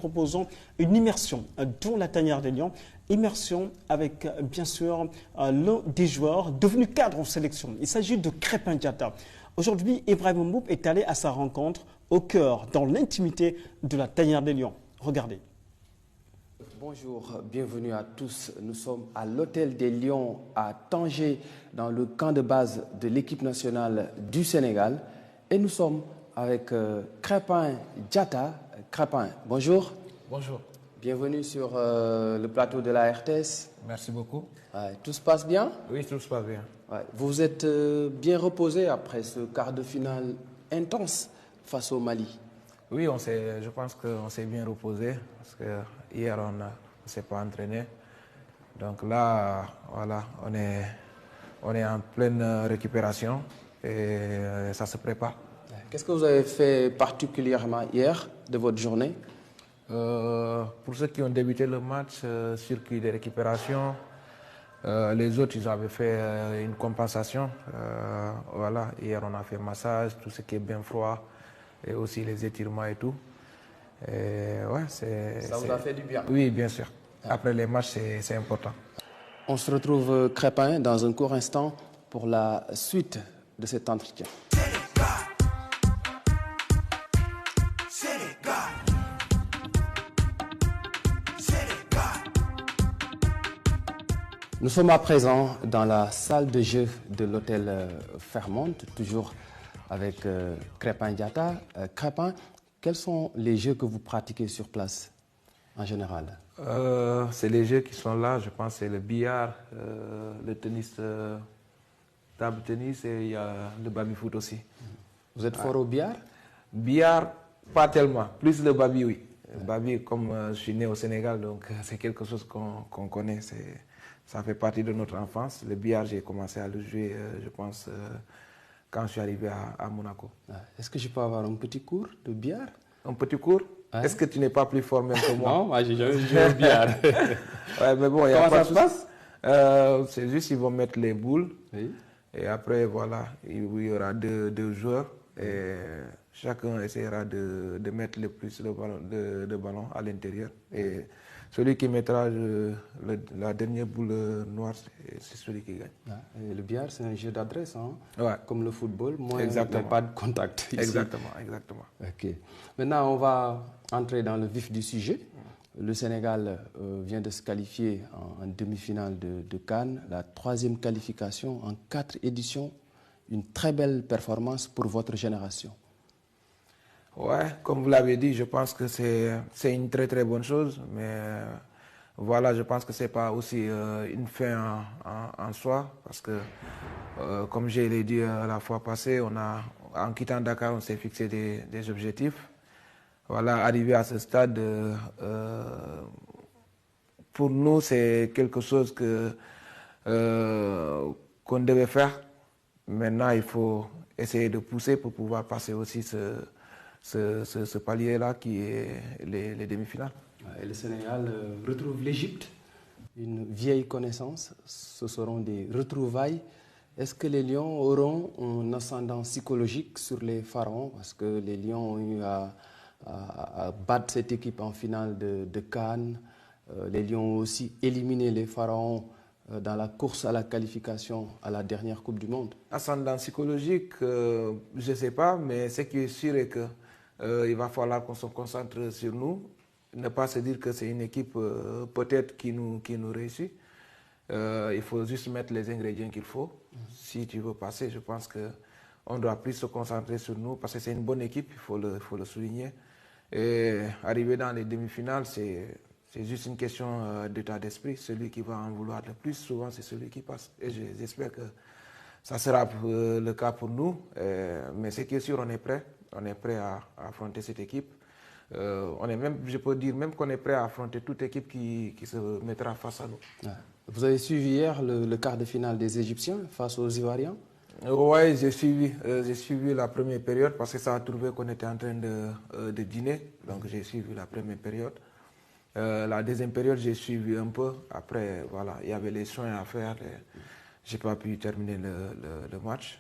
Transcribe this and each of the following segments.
proposons une immersion dans la tanière des Lions. Immersion avec, bien sûr, l'un des joueurs devenu cadre en sélection. Il s'agit de Crépin Diatta. Aujourd'hui, Ibrahima Mboup est allé à sa rencontre au cœur, dans l'intimité de la tanière des Lions. Regardez. Bonjour, bienvenue à tous. Nous sommes à l'Hôtel des Lions à Tanger, dans le camp de base de l'équipe nationale du Sénégal. Et nous sommes avec Crépin Diatta. Crépin, bonjour. Bonjour. Bienvenue sur le plateau de la RTS. Merci beaucoup. Tout se passe bien? Oui, tout se passe bien. Vous êtes bien reposé après ce quart de finale intense face au Mali? Oui, je pense qu'on s'est bien reposé parce que hier on ne s'est pas entraîné. Donc là, voilà, on est en pleine récupération et ça se prépare. Qu'est-ce que vous avez fait particulièrement hier de votre journée? Pour ceux qui ont débuté le match, circuit de récupération, les autres ils avaient fait une compensation. Voilà, hier on a fait massage, tout ce qui est bien froid et aussi les étirements et tout. Et ouais, ça vous a fait du bien? Oui, bien sûr. Après les matchs, c'est important. On se retrouve, Crépin, dans un court instant pour la suite de cet entretien. Nous sommes à présent dans la salle de jeu de l'hôtel Fairmont, toujours avec Crépin Diatta. Crépin, quels sont les jeux que vous pratiquez sur place en général? C'est les jeux qui sont là, je pense, c'est le billard, le tennis, table tennis et il y a le baby-foot aussi. Vous êtes fort au billard? Billard, pas tellement, plus le baby, oui. Le baby, comme je suis né au Sénégal, donc c'est quelque chose qu'on connaît, ça fait partie de notre enfance. Le billard, j'ai commencé à le jouer, je pense, quand je suis arrivé à Monaco. Est-ce que je peux avoir un petit cours de billard? Un petit cours? Est-ce que tu n'es pas plus fort même que moi? Non, moi j'ai jamais joué au billard. Ouais, mais bon, comment ça se passe? C'est juste qu'ils vont mettre les boules. Oui. Et après, voilà, il y aura deux joueurs. Et chacun essaiera de mettre le plus de ballon à l'intérieur. Et celui qui mettra la dernière boule noire, c'est celui qui gagne. Et le billard, c'est un jeu d'adresse, hein? Ouais. Comme le football, moins Exactement. pas de contact ici. Exactement, exactement. Ok. Maintenant, on va entrer dans le vif du sujet. Le Sénégal vient de se qualifier en demi-finale de Cannes, la 3e qualification en 4 éditions. Une très belle performance pour votre génération. Ouais, comme vous l'avez dit, je pense que c'est une très très bonne chose, mais voilà, je pense que c'est pas aussi une fin en soi, parce que comme je l'ai dit la fois passée, en quittant Dakar, on s'est fixé des objectifs. Voilà, arrivé à ce stade, pour nous, c'est quelque chose qu'on devait faire. Maintenant, il faut essayer de pousser pour pouvoir passer aussi ce palier-là qui est les demi-finales. Et le Sénégal retrouve l'Égypte, une vieille connaissance. Ce seront des retrouvailles. Est-ce que les Lions auront un ascendant psychologique sur les Pharaons? Parce que les Lions ont eu à battre cette équipe en finale de Cannes. Les Lions ont aussi éliminé les Pharaons dans la course à la qualification à la dernière Coupe du Monde. Ascendant psychologique, je ne sais pas, mais ce qui est sûr est qu'il va falloir qu'on se concentre sur nous, ne pas se dire que c'est une équipe peut-être qui nous réussit. Il faut juste mettre les ingrédients qu'il faut. Si tu veux passer, je pense qu'on doit plus se concentrer sur nous parce que c'est une bonne équipe, il faut le souligner. Et arriver dans les demi-finales, c'est juste une question d'état d'esprit. Celui qui va en vouloir le plus, souvent, c'est celui qui passe. Et j'espère que ça sera le cas pour nous. Mais ce qui est sûr, on est prêt. On est prêt à affronter cette équipe. Je peux dire même qu'on est prêt à affronter toute équipe qui se mettra face à nous. Vous avez suivi hier le quart de finale des Égyptiens face aux Ivoiriens? Oui, j'ai suivi la première période parce que ça a trouvé qu'on était en train de dîner. Donc j'ai suivi la première période. La deuxième période, j'ai suivi un peu. Après, voilà, il y avait les soins à faire. Je n'ai pas pu terminer le match.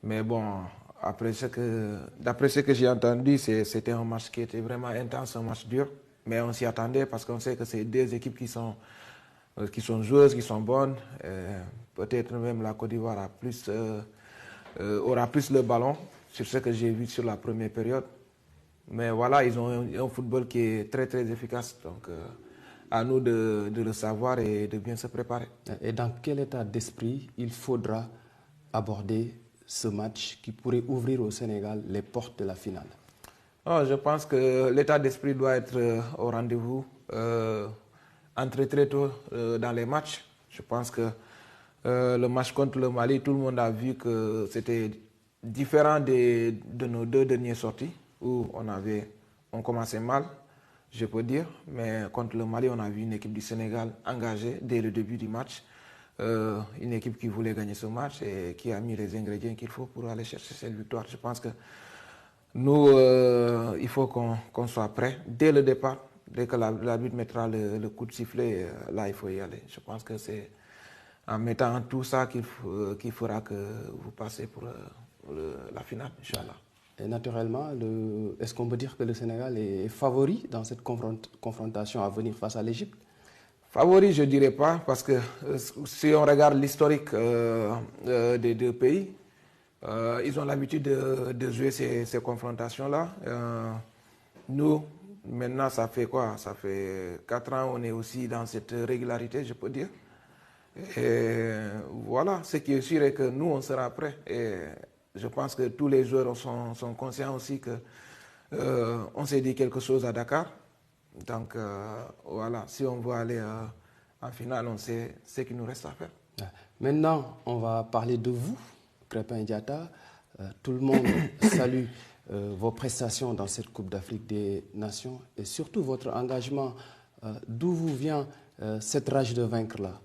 Mais bon, d'après ce que j'ai entendu, c'était un match qui était vraiment intense, un match dur. Mais on s'y attendait parce qu'on sait que c'est deux équipes qui sont joueuses, qui sont bonnes. Peut-être même la Côte d'Ivoire aura plus le ballon sur ce que j'ai vu sur la première période. Mais voilà, ils ont un football qui est très très efficace. Donc à nous de le savoir et de bien se préparer. Et dans quel état d'esprit il faudra aborder ce match qui pourrait ouvrir au Sénégal les portes de la finale? Oh, je pense que l'état d'esprit doit être au rendez-vous. Entrer très tôt dans les matchs. Je pense que le match contre le Mali, tout le monde a vu que c'était différent de nos deux dernières sorties où on commençait mal, je peux dire. Mais contre le Mali, on a vu une équipe du Sénégal engagée dès le début du match. Une équipe qui voulait gagner ce match et qui a mis les ingrédients qu'il faut pour aller chercher cette victoire. Je pense que nous, il faut qu'on soit prêt dès le départ. Dès que l'arbitre mettra le coup de sifflet, là, il faut y aller. Je pense que c'est en mettant tout ça qu'il fera que vous passez pour la finale, Inch'Allah. Et naturellement, est-ce qu'on peut dire que le Sénégal est favori dans cette confrontation à venir face à l'Égypte? Favori, je ne dirais pas, parce que si on regarde l'historique des deux pays, ils ont l'habitude de jouer ces confrontations-là. Nous, maintenant, ça fait quoi? Ça fait 4 ans, on est aussi dans cette régularité, je peux dire. Et voilà, ce qui est sûr est que nous, on sera prêts. Et je pense que tous les joueurs sont conscients aussi que on s'est dit quelque chose à Dakar. Donc voilà, si on veut aller en finale, on sait ce qu'il nous reste à faire. Maintenant, on va parler de vous, Crépin Diatta. Tout le monde salue vos prestations dans cette Coupe d'Afrique des Nations et surtout votre engagement. D'où vous vient cette rage de vaincre là?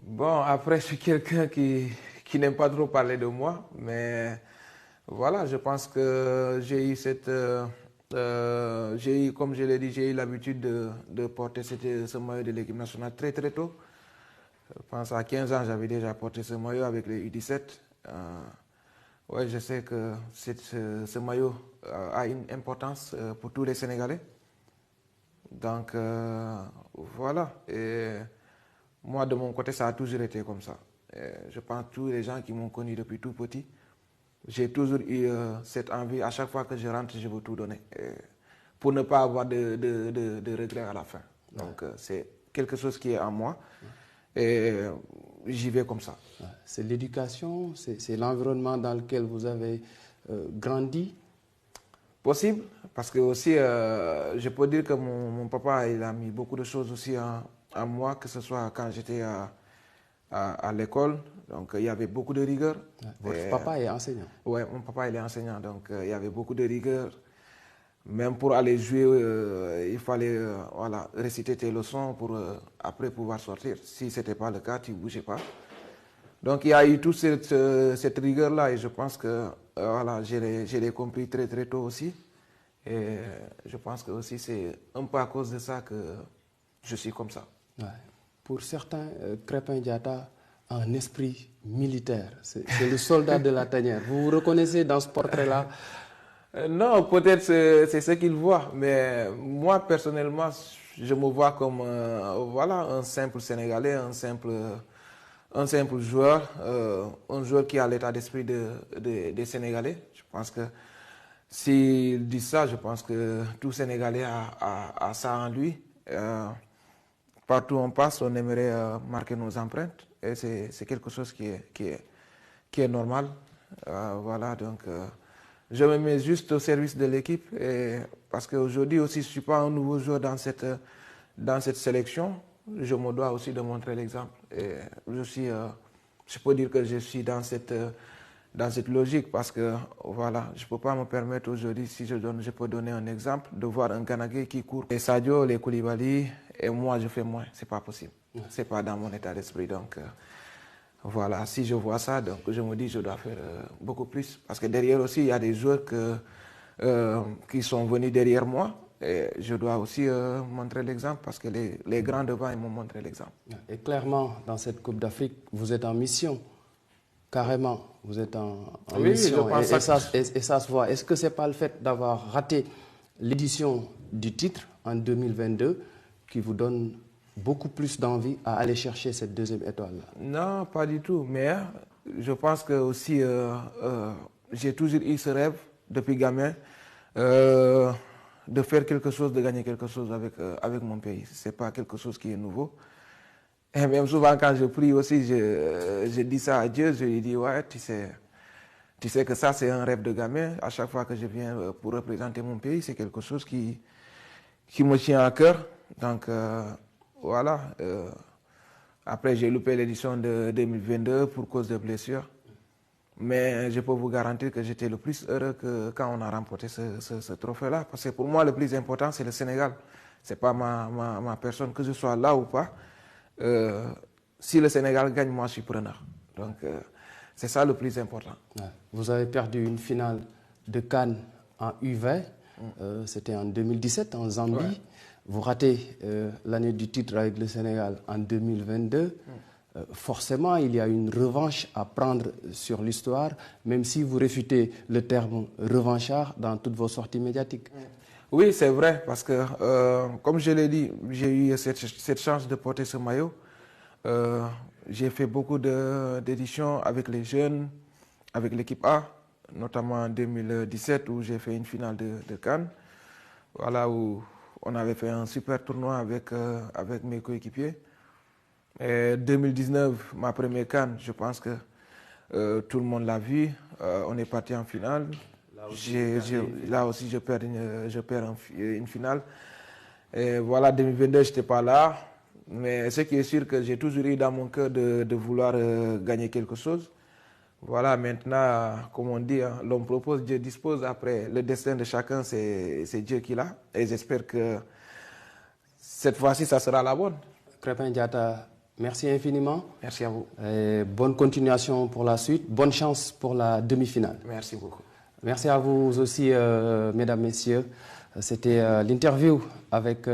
Bon, après, je suis quelqu'un qui n'aime pas trop parler de moi, mais voilà, je pense que j'ai eu comme je l'ai dit, j'ai eu l'habitude de porter ce maillot de l'équipe nationale très très tôt. Je pense à 15 ans, j'avais déjà porté ce maillot avec les U17. Ouais, je sais que ce maillot a une importance pour tous les Sénégalais. Donc voilà. Et moi, de mon côté, ça a toujours été comme ça. Et je pense que tous les gens qui m'ont connu depuis tout petit, j'ai toujours eu cette envie. À chaque fois que je rentre, je veux tout donner. Et pour ne pas avoir de regrets à la fin. Donc c'est quelque chose qui est en moi. Et j'y vais comme ça. C'est l'éducation, c'est l'environnement dans lequel vous avez grandi? Possible, parce que aussi, je peux dire que mon papa, il a mis beaucoup de choses aussi en moi, que ce soit quand j'étais à l'école. Donc, il y avait beaucoup de rigueur. Votre papa est enseignant? Oui, mon papa, il est enseignant. Donc, il y avait beaucoup de rigueur. Même pour aller jouer, il fallait voilà, réciter tes leçons pour après pouvoir sortir. Si ce n'était pas le cas, tu ne bougeais pas. Donc il y a eu toute cette rigueur-là et je pense que voilà, je l'ai compris très très tôt aussi. Et je pense que aussi c'est un peu à cause de ça que je suis comme ça. Ouais. Pour certains, Crépin Diatta a un esprit militaire. C'est le soldat de la tanière. Vous vous reconnaissez dans ce portrait-là? Non, peut-être c'est ce qu'il voit, mais moi personnellement, je me vois comme voilà, un simple Sénégalais, un simple joueur, un joueur qui a l'état d'esprit des Sénégalais. Je pense que s'il dit ça, je pense que tout Sénégalais a ça en lui. Partout où on passe, on aimerait marquer nos empreintes et c'est quelque chose qui est normal. Voilà, donc je me mets juste au service de l'équipe parce qu'aujourd'hui aussi, je ne suis pas un nouveau joueur dans cette sélection. Je me dois aussi de montrer l'exemple. Et je peux dire que je suis dans cette logique parce que voilà, je ne peux pas me permettre aujourd'hui, si je peux donner un exemple, de voir un Gana Gueye qui court. Et Sadio, les Koulibaly, et moi je fais moins. Ce n'est pas possible. Ce n'est pas dans mon état d'esprit. Donc voilà, si je vois ça, donc je me dis je dois faire beaucoup plus. Parce que derrière aussi, il y a des joueurs qui sont venus derrière moi. Et je dois aussi montrer l'exemple parce que les grands devant, ils m'ont montré l'exemple. Et clairement, dans cette Coupe d'Afrique, vous êtes en mission. Carrément, vous êtes en mission. Et ça se voit. Est-ce que ce n'est pas le fait d'avoir raté l'édition du titre en 2022 qui vous donne beaucoup plus d'envie à aller chercher cette deuxième étoile-là? Non, pas du tout. Mais je pense que aussi, j'ai toujours eu ce rêve depuis gamin de faire quelque chose, de gagner quelque chose avec mon pays. Ce n'est pas quelque chose qui est nouveau. Et même souvent quand je prie aussi, je dis ça à Dieu, je lui dis, ouais, tu sais que ça c'est un rêve de gamin. À chaque fois que je viens pour représenter mon pays, c'est quelque chose qui me tient à cœur. Donc voilà. Après j'ai loupé l'édition de 2022 pour cause de blessures. Mais je peux vous garantir que j'étais le plus heureux que quand on a remporté ce trophée-là. Parce que pour moi, le plus important, c'est le Sénégal. Ce n'est pas ma personne, que je sois là ou pas. Si le Sénégal gagne, moi, je suis preneur. Donc, c'est ça le plus important. Ouais. Vous avez perdu une finale de CAN en U20. C'était en 2017, en Zambie. Ouais. Vous ratez l'année du titre avec le Sénégal en 2022. Forcément, il y a une revanche à prendre sur l'histoire, même si vous réfutez le terme revanchard dans toutes vos sorties médiatiques. Oui, c'est vrai, parce que, comme je l'ai dit, j'ai eu cette chance de porter ce maillot. J'ai fait beaucoup d'éditions avec les jeunes, avec l'équipe A, notamment en 2017, où j'ai fait une finale de CAN. Voilà, où on avait fait un super tournoi avec mes coéquipiers. Et 2019, ma première CAN, je pense que tout le monde l'a vu. On est parti en finale. Là aussi, je perds une finale. Et voilà, 2022, je n'étais pas là. Mais ce qui est sûr, que j'ai toujours eu dans mon cœur de vouloir gagner quelque chose. Voilà, maintenant, comme on dit, hein, l'homme propose, Dieu dispose. Après, le destin de chacun, c'est Dieu qui l'a. Et j'espère que cette fois-ci, ça sera la bonne. Krépin Diatta, merci infiniment. Merci à vous. Et bonne continuation pour la suite. Bonne chance pour la demi-finale. Merci beaucoup. Merci à vous aussi, mesdames, messieurs. C'était l'interview avec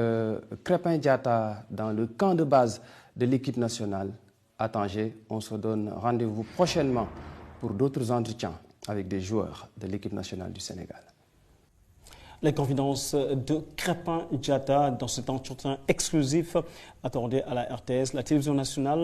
Krépin Diatta dans le camp de base de l'équipe nationale à Tanger. On se donne rendez-vous prochainement pour d'autres entretiens avec des joueurs de l'équipe nationale du Sénégal. Les confidences de Krépin Diatta dans cet entretien exclusif attendez à la RTS, la télévision nationale.